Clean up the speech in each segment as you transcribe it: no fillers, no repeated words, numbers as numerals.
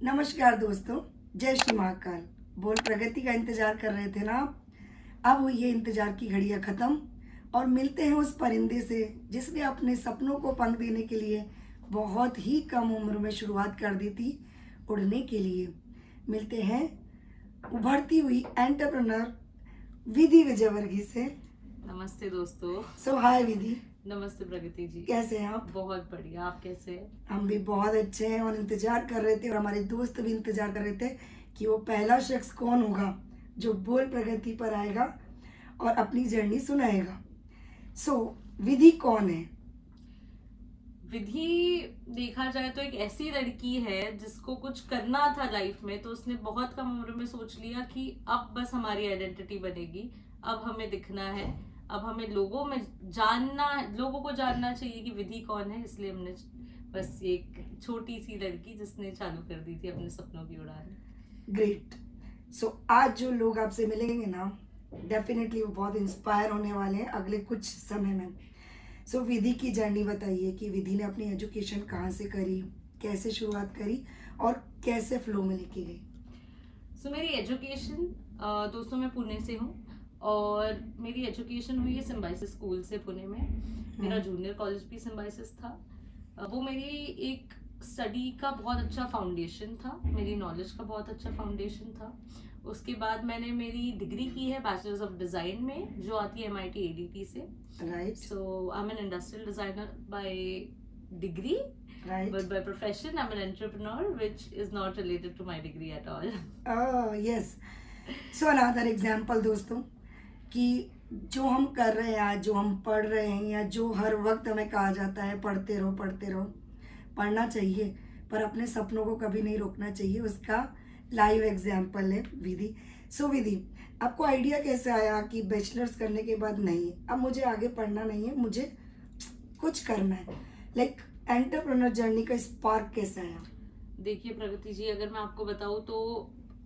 नमस्कार दोस्तों, जय श्री महाकाल। बोल प्रगति का इंतजार कर रहे थे ना आप? अब हुई ये इंतजार की घड़ियां खत्म और मिलते हैं उस परिंदे से जिसने अपने सपनों को पंख देने के लिए बहुत ही कम उम्र में शुरुआत कर दी थी उड़ने के लिए। मिलते हैं उभरती हुई एंटरप्रेन्योर विधि विजयवर्गीय से। नमस्ते दोस्तों। सो हाय विधि, नमस्ते प्रगति जी। कैसे हैं आप? बहुत बढ़िया, आप कैसे हैं? हम भी बहुत अच्छे हैं और इंतजार कर रहे थे और हमारे दोस्त भी इंतजार कर रहे थे कि वो पहला शख्स कौन होगा जो बोल प्रगति पर आएगा और अपनी जर्नी सुनाएगा। सो विधि कौन है? विधि देखा जाए तो एक ऐसी लड़की है जिसको कुछ करना था लाइफ में, तो उसने बहुत कम उम्र में सोच लिया कि अब बस हमारी आइडेंटिटी बनेगी, अब हमें दिखना है, अब हमें लोगों को जानना चाहिए कि विधि कौन है। इसलिए हमने बस एक छोटी सी लड़की जिसने चालू कर दी थी अपने सपनों की उड़ान। ग्रेट। सो आज जो लोग आपसे मिलेंगे ना, डेफिनेटली वो बहुत इंस्पायर होने वाले हैं अगले कुछ समय में। सो विधि की जर्नी बताइए कि विधि ने अपनी एजुकेशन कहाँ से करी, कैसे शुरुआत करी और कैसे फ्लो में लेके गई। मेरी एजुकेशन, दोस्तों मैं पुणे से हूँ और मेरी एजुकेशन हुई है सिम्बाइसिस स्कूल से पुणे में। मेरा जूनियर कॉलेज भी सिम्बाइसिस था। वो मेरी एक स्टडी का बहुत अच्छा फाउंडेशन था, मेरी नॉलेज का बहुत अच्छा फाउंडेशन था। उसके बाद मैंने मेरी डिग्री की है बैचलर्स ऑफ डिज़ाइन में, जो आती है MIT ADT से। Right. So I am an industrial designer bye degree, Right. but by profession I'm an entrepreneur, which is not related to my degree at all. Oh, yes. So another example दोस्तों, कि जो हम कर रहे हैं आज, जो हम पढ़ रहे हैं या जो हर वक्त हमें कहा जाता है पढ़ते रहो पढ़ते रहो, पढ़ना चाहिए पर अपने सपनों को कभी नहीं रोकना चाहिए, उसका लाइव एग्जाम्पल है विधि। सो विधि, आपको आइडिया कैसे आया कि बैचलर्स करने के बाद नहीं अब मुझे आगे पढ़ना नहीं है, मुझे कुछ करना है? लाइक एंटरप्रेन्योर जर्नी का स्पार्क कैसे आया? देखिए प्रगति जी, अगर मैं आपको बताऊं तो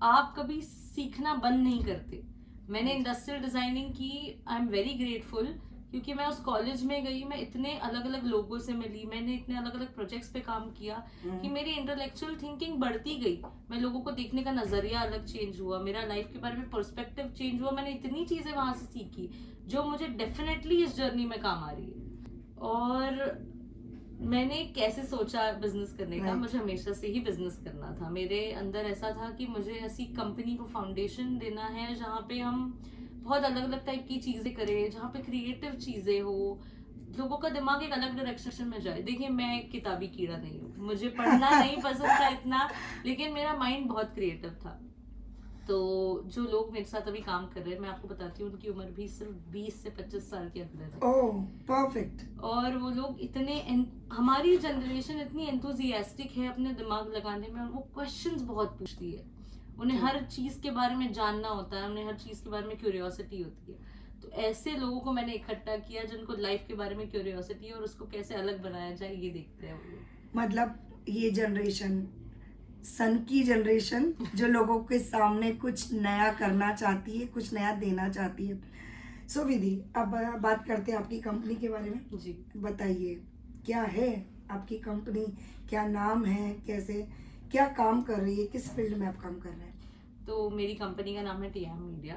आप कभी सीखना बंद नहीं करते। मैंने इंडस्ट्रियल डिजाइनिंग की, आई एम वेरी ग्रेटफुल, क्योंकि मैं उस कॉलेज में गई, मैं इतने अलग अलग लोगों से मिली, मैंने इतने अलग अलग प्रोजेक्ट्स पे काम किया कि मेरी इंटेलेक्चुअल थिंकिंग बढ़ती गई। मैं लोगों को देखने का नजरिया अलग चेंज हुआ, मेरा लाइफ के बारे में पर्सपेक्टिव चेंज हुआ। मैंने इतनी चीजें वहां से सीखी जो मुझे डेफिनेटली इस जर्नी में काम आ रही है। और मैंने कैसे सोचा बिजनेस करने का, मुझे हमेशा से ही बिजनेस करना था। मेरे अंदर ऐसा था कि मुझे ऐसी कंपनी को फाउंडेशन देना है जहाँ पे हम बहुत अलग अलग टाइप की चीजें करें, जहाँ पे क्रिएटिव चीजें हो, लोगों का दिमाग एक अलग डायरेक्शन में जाए। देखिए मैं एक किताबी कीड़ा नहीं हूँ, मुझे पढ़ना नहीं पसंद था इतना, लेकिन मेरा माइंड बहुत क्रिएटिव था। तो जो लोग मेरे साथ अभी काम कर रहे हैं, मैं आपको बताती हूँ, उनकी उम्र भी सिर्फ 20 से 25 साल के अंदर है। ओह परफेक्ट। और वो लोग हमारी जनरेशन इतनी एंथुजियास्टिक है अपने दिमाग लगाने में, और वो क्वेश्चंस बहुत पूछती है। उन्हें हर चीज के बारे में जानना होता है, उन्हें हर चीज के बारे में क्यूरियोसिटी होती है। तो ऐसे लोगों को मैंने इकट्ठा किया जिनको लाइफ के बारे में क्यूरियोसिटी है, और उसको कैसे अलग बनाया जाए ये देखते हैं वो लोग। मतलब ये जनरेशन, सन की जनरेशन, जो लोगों के सामने कुछ नया करना चाहती है, कुछ नया देना चाहती है। सो विधि, अब बात करते हैं आपकी कंपनी के बारे में। जी बताइए क्या है आपकी कंपनी, क्या नाम है, कैसे क्या काम कर रही है, किस फील्ड में आप काम कर रहे हैं? तो मेरी कंपनी का नाम है TM media.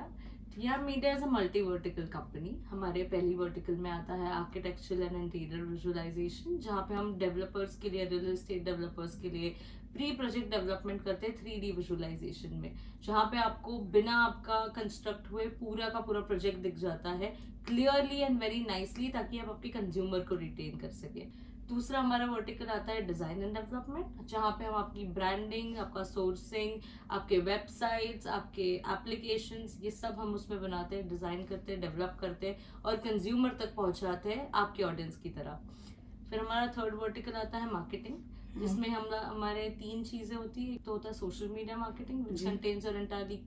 TM media is a multi vertical company. हमारे पहली वर्टिकल में आता है आर्किटेक्चरल एंड इंटीरियर विजुअलाइजेशन, जहाँ पे हम डेवलपर्स के लिए, रियल एस्टेट डेवलपर्स के लिए प्री प्रोजेक्ट डेवलपमेंट करते हैं 3D विजुअलाइजेशन में, जहाँ पे आपको बिना आपका कंस्ट्रक्ट हुए पूरा का पूरा प्रोजेक्ट दिख जाता है क्लियरली एंड वेरी नाइसली, ताकि आप आपके कंज्यूमर को रिटेन कर सके। दूसरा हमारा वर्टिकल आता है डिजाइन एंड डेवलपमेंट, जहाँ पे हम आपकी ब्रांडिंग, आपका सोर्सिंग, आपके वेबसाइट्स, आपके एप्लीकेशंस, ये सब हम उसमें बनाते हैं, डिजाइन करते हैं, डेवलप करते हैं और कंज्यूमर तक पहुंचाते हैं आपके ऑडियंस की तरह। फिर हमारा थर्ड वर्टिकल आता है मार्केटिंग, जिसमें हमारे 3 चीजें होती है। एक तो होता है social media marketing, which contains your entirely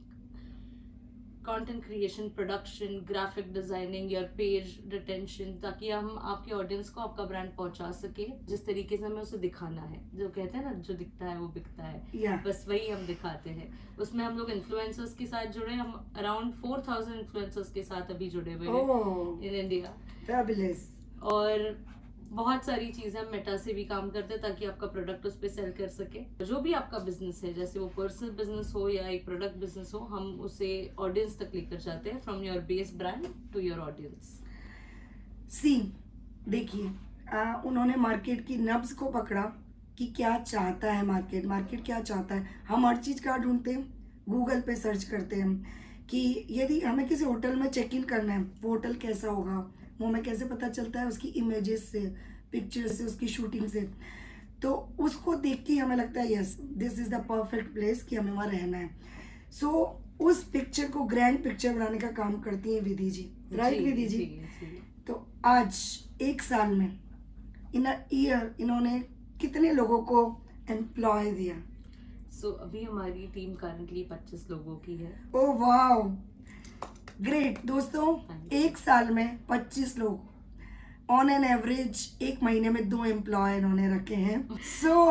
content creation, production, graphic designing, your page retention, ताकि हम आपके ऑडियंस को आपका ब्रांड पहुंचा सके जिस तरीके से हमें उसे दिखाना है। जो कहते हैं ना, जो दिखता है वो बिकता है, बस वही हम दिखाते हैं। उसमें हम लोग इन्फ्लुएंसर्स के साथ जुड़े, हम अराउंड 4000 इन्फ्लुएंसर्स के साथ अभी जुड़े हुए हैं इन इंडिया। Fabulous. और बहुत सारी चीजें हम मेटा से भी काम करते हैं ताकि आपका प्रोडक्ट उस पर सेल कर सके। जो भी आपका बिजनेस है, जैसे वो पर्सनल बिजनेस हो या एक प्रोडक्ट बिजनेस हो, हम उसे ऑडियंस तक लेकर जाते हैं, from your base brand to your audience. See देखिए, उन्होंने मार्केट की नब्ज को पकड़ा कि क्या चाहता है मार्केट, मार्केट क्या चाहता है। हम हर चीज़ कहाँ ढूंढते हैं, गूगल पे सर्च करते हैं कि यदि हमें किसी होटल में चेक इन करना है, वो होटल कैसा होगा, वो हमें कैसे पता चलता है, उसकी इमेजेस से, पिक्चर से, उसकी शूटिंग से। तो उसको देख के हमें लगता है yes this is the perfect place कि हमें वहाँ रहना है। सो उस पिक्चर को ग्रैंड पिक्चर बनाने का काम करती हैं विधि जी, राइट विधि जी? तो आज 1 साल में, इन अ ईयर, इन्होंने कितने लोगों को एम्प्लॉय दिया? सो अभी हमारी टीम करंटली 25 लोगों की है। Oh wow, great. दोस्तों 1 साल में 25 लोग, ऑन एन एवरेज 1 महीने में 2 एम्प्लॉय इन्होंने रखे हैं। सो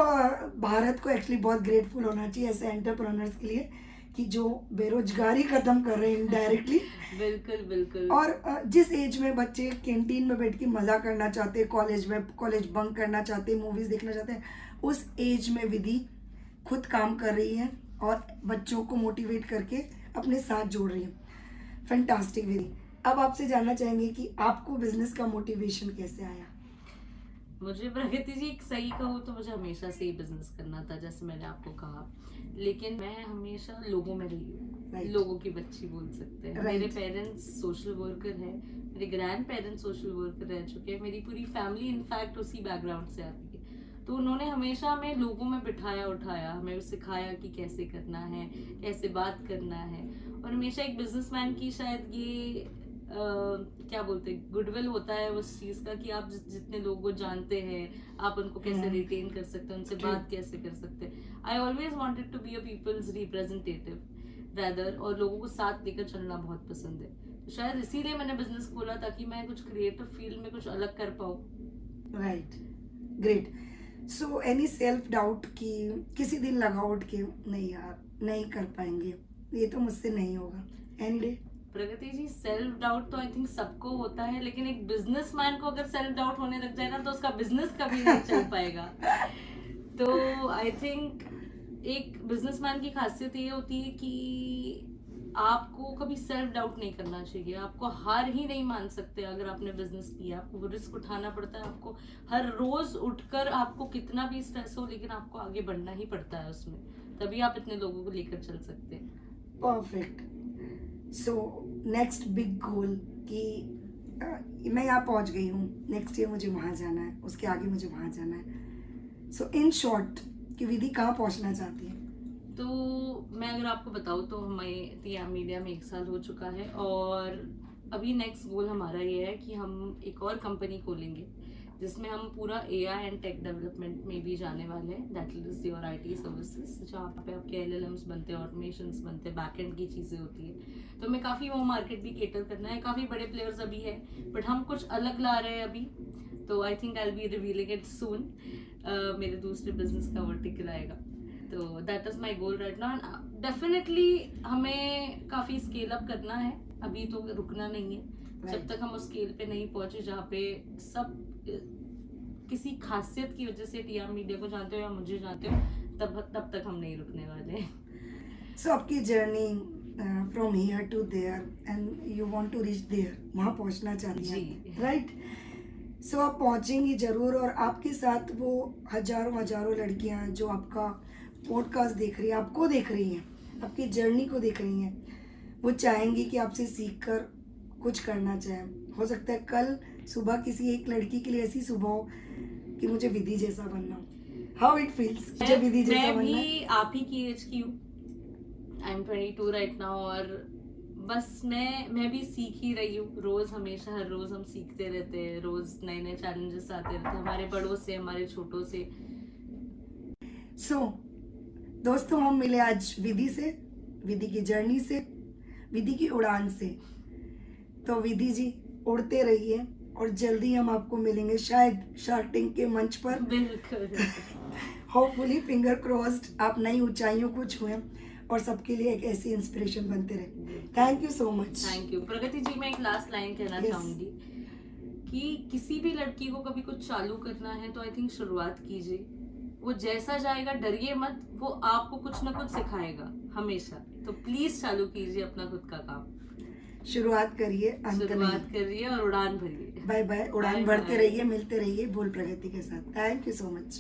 भारत को एक्चुअली बहुत ग्रेटफुल होना चाहिए ऐसे एंटरप्रेन्योर्स के लिए कि जो बेरोजगारी खत्म कर रहे हैं इनडायरेक्टली। बिल्कुल बिल्कुल। और जिस एज में बच्चे कैंटीन में बैठ के मज़ा करना चाहते हैं, कॉलेज बंक करना चाहते हैं, मूवीज़ देखना चाहते हैं, उस एज में विधि खुद काम कर रही है और बच्चों को मोटिवेट करके अपने साथ जोड़ रही है। फैंटास्टिक विधि। अब आपसे जानना चाहेंगे कि आपको बिजनेस का मोटिवेशन कैसे आया? मुझे प्रगति जी एक सही कहूँ तो मुझे हमेशा से ही बिजनेस करना था, जैसे मैंने आपको कहा, लेकिन मैं हमेशा लोगों में रही हूँ। Right. लोगों की बच्ची बोल सकते हैं। Right. मेरे पेरेंट्स सोशल वर्कर हैं, मेरे ग्रैंड पेरेंट्स सोशल वर्कर रह चुके हैं, मेरी पूरी फैमिली इनफैक्ट उसी बैकग्राउंड से आती है। तो उन्होंने हमेशा हमें लोगों में बिठाया उठाया, हमें सिखाया कि कैसे करना है, कैसे बात करना है। और हमेशा एक बिजनेसमैन की शायद ये क्या बोलते हैं, गुडविल होता है उस चीज का कि आप जितने लोगों को जानते हैं आप उनको कैसे रिटेन कर सकते हैं, उनसे बात कैसे कर सकते हैं। I always wanted to be a people's representative rather, और लोगों को साथ लेकर चलना बहुत पसंद है। तो शायद इसीलिए मैंने बिजनेस खोला ताकि मैं कुछ क्रिएटिव फील्ड में कुछ अलग कर पाऊँ। Right, great. So any self doubt कि किसी दिन लगा उठ के नहीं यार नहीं कर पाएंगे, ये तो मुझसे नहीं होगा, एनी डे? प्रगति जी सेल्फ डाउट तो आई थिंक सबको होता है, लेकिन एक बिजनेसमैन को अगर सेल्फ डाउट होने लग जाए ना तो उसका बिजनेस कभी नहीं चल पाएगा। तो आई थिंक एक बिजनेसमैन की खासियत ये होती है कि आपको कभी सेल्फ डाउट नहीं करना चाहिए, आपको हार ही नहीं मान सकते। अगर आपने बिजनेस किया, आपको रिस्क उठाना पड़ता है, आपको हर रोज उठकर आपको कितना भी स्ट्रेस हो, लेकिन आपको आगे बढ़ना ही पड़ता है उसमें, तभी आप इतने लोगों को लेकर चल सकते हैं। Perfect. So next big goal कि मैं यहाँ पहुँच गई हूँ, नेक्स्ट ईयर मुझे वहाँ जाना है, उसके आगे मुझे वहाँ जाना है। सो इन शॉर्ट कि विधि कहाँ पहुँचना चाहती है? तो मैं अगर आपको बताऊँ तो हमें टीएम मीडिया में 1 साल हो चुका है, और अभी नेक्स्ट गोल हमारा ये है कि हम एक और कंपनी खोलेंगे जिसमें हम पूरा AI एंड टेक डेवलपमेंट में भी जाने वाले हैं, that is your IT services, जहाँ पे आपके LLMs बनते हैं, ऑटोमेशंस बनते हैं, बैकएंड की चीज़ें होती है। तो हमें काफ़ी वो मार्केट भी केटर करना है, काफ़ी बड़े प्लेयर्स अभी है बट हम कुछ अलग ला रहे हैं अभी। तो I think I be revealing it soon, मेरे दूसरे बिजनेस का वर्टिकल आएगा। तो that is my goal right now, and definitely हमें काफ़ी स्केल अप करना है, अभी तो रुकना नहीं है। जब तक हम उस स्केल पे नहीं पहुंचे जहाँ पे सब किसी खासियत की वजह से टीएम मीडिया को जानते हो या मुझे जानते हो, तब तक हम नहीं रुकने वाले। सो आपकी journey from here to there and you want to reach there, वहाँ पहुँचना चाहती हैं, राइट? सो आप पहुँचेंगी ज़रूर, और आपके साथ वो हजारों लड़कियाँ जो आपका पॉडकास्ट देख रही हैं, आपको देख रही हैं, आपकी जर्नी को देख रही हैं, वो चाहेंगी कि आपसे सीख कर कुछ करना चाहें। हो सकता है कल सुबह किसी एक लड़की के लिए ऐसी सुबह हो कि मुझे विधि जैसा बनना हो। हाउ इट फील्स मुझे विधि जैसा बनना? मैं भी आप ही की एज की हूँ, आई एम 22 राइट नाउ, और बस मैं भी सीख ही रही हूँ। रोज हमेशा हर रोज हम सीखते रहते हैं, रोज नए नए चैलेंजेस आते रहते हैं, हमारे बड़ों से, हमारे छोटों से। सो दोस्तों, हम मिले आज विधि से, विधि की जर्नी से, विधि की उड़ान से। तो विधि जी उड़ते रहिए, और जल्दी हम आपको मिलेंगे शायद शार्क टैंक के मंच पर। बिल्कुल। होपफुली, फिंगर क्रॉस्ड, आप नई ऊंचाइयों को छुएं और सबके लिए एक ऐसी इंस्पिरेशन बनते रहे। Thank you so much. Thank you Pragati ji. मैं एक लास्ट लाइन कहना चाहूंगी कि किसी भी लड़की को कभी कुछ चालू करना है तो आई थिंक शुरुआत कीजिए, वो जैसा जाएगा डरिए मत, वो आपको कुछ ना कुछ सिखाएगा हमेशा। तो प्लीज चालू कीजिए अपना खुद का काम, शुरुआत करिए, अंत शुरुआत नहीं। करिए और उड़ान भरिए। बाय बाय, उड़ान Bye भरते bye. रहिए, मिलते रहिए बोल प्रगति के साथ। Thank you so much.